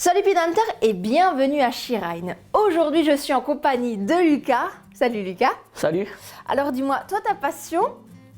Salut Pinhunter et bienvenue à Shrine. Aujourd'hui je suis en compagnie de Lucas. Salut Lucas. Salut. Alors dis-moi, toi ta passion,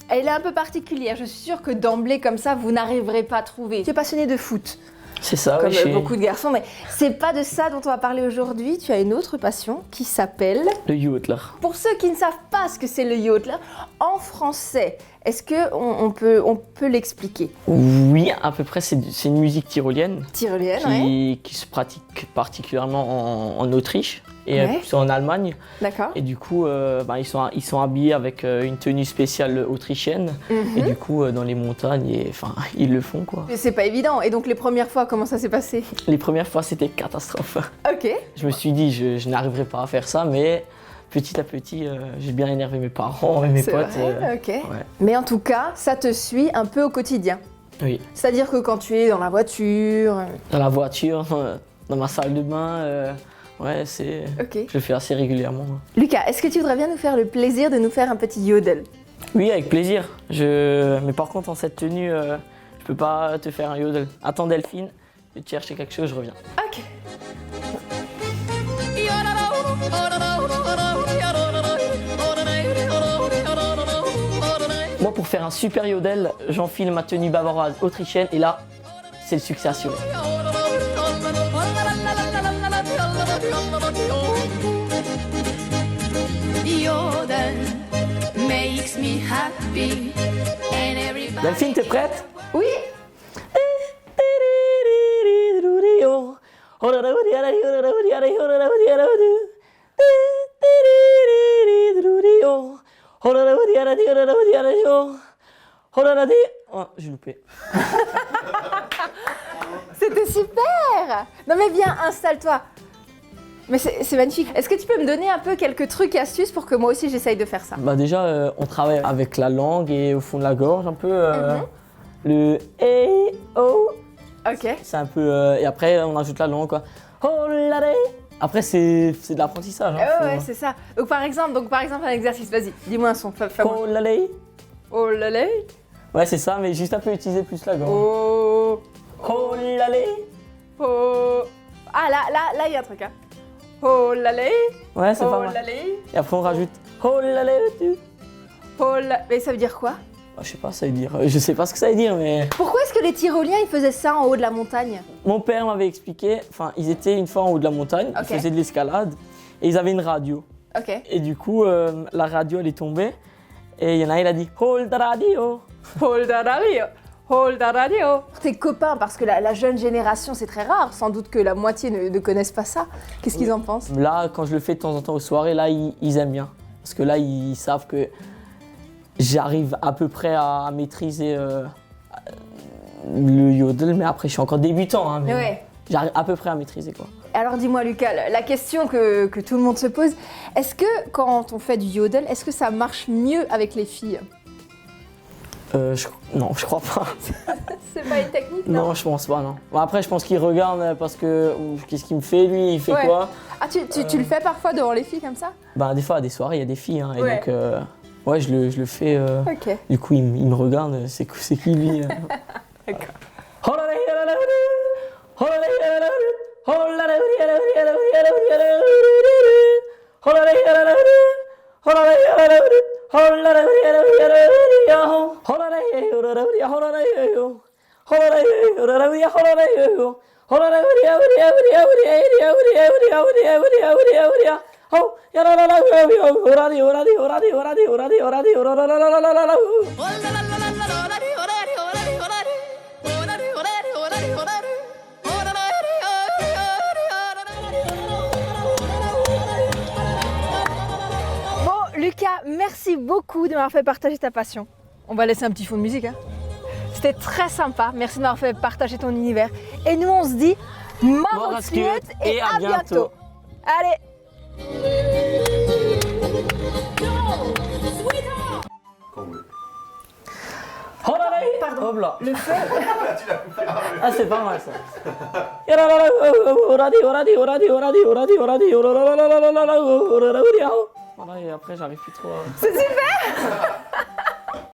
elle est un peu particulière. Je suis sûre que d'emblée comme ça vous n'arriverez pas à trouver. Tu es passionné de foot. C'est ça, comme oui, beaucoup de garçons, mais c'est pas de ça dont on va parler aujourd'hui. Tu as une autre passion qui s'appelle... le yodler. Pour ceux qui ne savent pas ce que c'est le yodler, en français, est-ce qu'on peut l'expliquer? Oui, à peu près, c'est une musique tyrolienne Tyrolienne, ouais. qui se pratique particulièrement en Autriche et Ouais. plutôt en Allemagne. D'accord. Et du coup, ils sont habillés avec une tenue spéciale autrichienne. Et du coup, dans les montagnes, ils le font, quoi. C'est pas évident. Et donc les premières fois, comment ça s'est passé? Les premières fois, c'était catastrophe. Ok. Je me suis dit, je n'arriverai pas à faire ça, mais petit à petit, j'ai bien énervé mes parents et mes C'est potes. vrai, ok. Ouais. Mais en tout cas, ça te suit un peu au quotidien. Oui. C'est-à-dire que quand tu es dans la voiture... Dans la voiture, dans ma salle de bain, ouais, Ok. je le fais assez régulièrement. Lucas, est-ce que tu voudrais bien nous faire le plaisir de nous faire un petit yodel? Oui, avec plaisir. Mais par contre, en cette tenue, je peux pas te faire un yodel. Attends Delphine, je vais te chercher quelque chose, je reviens. Ok. Moi, pour faire un super yodel, j'enfile ma tenue bavaroise autrichienne et là, c'est le succès assuré. Yodel makes me happy and everybody... Delphine, t'es prête? Oui. Oh, j'ai loupé. C'était super. Non mais viens, installe-toi. Mais c'est magnifique. Est-ce que tu peux me donner un peu quelques trucs et astuces pour que moi aussi j'essaye de faire ça? Bah déjà, on travaille avec la langue et au fond de la gorge un peu. Le et oh. Ok. C'est un peu. Et après, on ajoute la langue, quoi. Oh là là. Après, c'est de l'apprentissage. Hein, Ouais, c'est ça. Donc par exemple, un exercice. Vas-y, dis-moi un son. Fais-moi. Oh là là. Oh là là. Ouais, c'est ça, mais juste un peu utiliser plus la gorge. Oh. Oh là là. Oh. Ah là, il y a un truc. Hein. Oh là là. Ouais, c'est pas Oh mal. là là. Et après, on rajoute oh là là. Oh là. Mais ça veut dire quoi? Bah, je sais pas, ça veut dire. Je sais pas ce que ça veut dire, mais. Pourquoi est-ce que les Tyroliens ils faisaient ça en haut de la montagne? Mon père m'avait expliqué. Enfin, ils étaient une fois en haut de la montagne, Ok. ils faisaient de l'escalade et ils avaient une radio. Ok. Et du coup, la radio, elle est tombée. Et il y en a un, il a dit hold the radio. Hold the radio. Hold the radio. Tes copains, parce que la jeune génération, c'est très rare. Sans doute que la moitié ne connaissent pas ça. Qu'est-ce qu'ils en pensent? Là, quand je le fais de temps en temps aux soirées, là, ils aiment bien. Parce que là, ils savent que j'arrive à peu près à maîtriser le yodel. Mais après, je suis encore débutant. Hein, mais Ouais. j'arrive à peu près à maîtriser, quoi. Alors dis-moi Lucas, la question que tout le monde se pose, est-ce que quand on fait du yodel, est-ce que ça marche mieux avec les filles? Non, je crois pas. C'est pas une technique, Non, je pense pas, non. Bon, après, je pense qu'il regarde parce que qu'est-ce qu'il me fait, lui, il fait Ouais. quoi? Ah, tu le fais parfois devant les filles comme ça? Bah, des fois, à des soirées, il y a des filles. Hein, et Ouais. donc, ouais, je le fais. Ok. Du coup, il me regarde, c'est qui lui? D'accord. Bon, Lucas, merci beaucoup de m'avoir fait partager ta passion. On va laisser un petit fond de musique, hein. C'était très sympa. Merci de m'avoir fait partager ton univers. Et nous, on se dit Morgenskut et à bientôt. Allez. Pardon. Hop là. Le feu. Ah, c'est pas mal ça. Voilà, et après, j'arrive plus trop à... C'est super.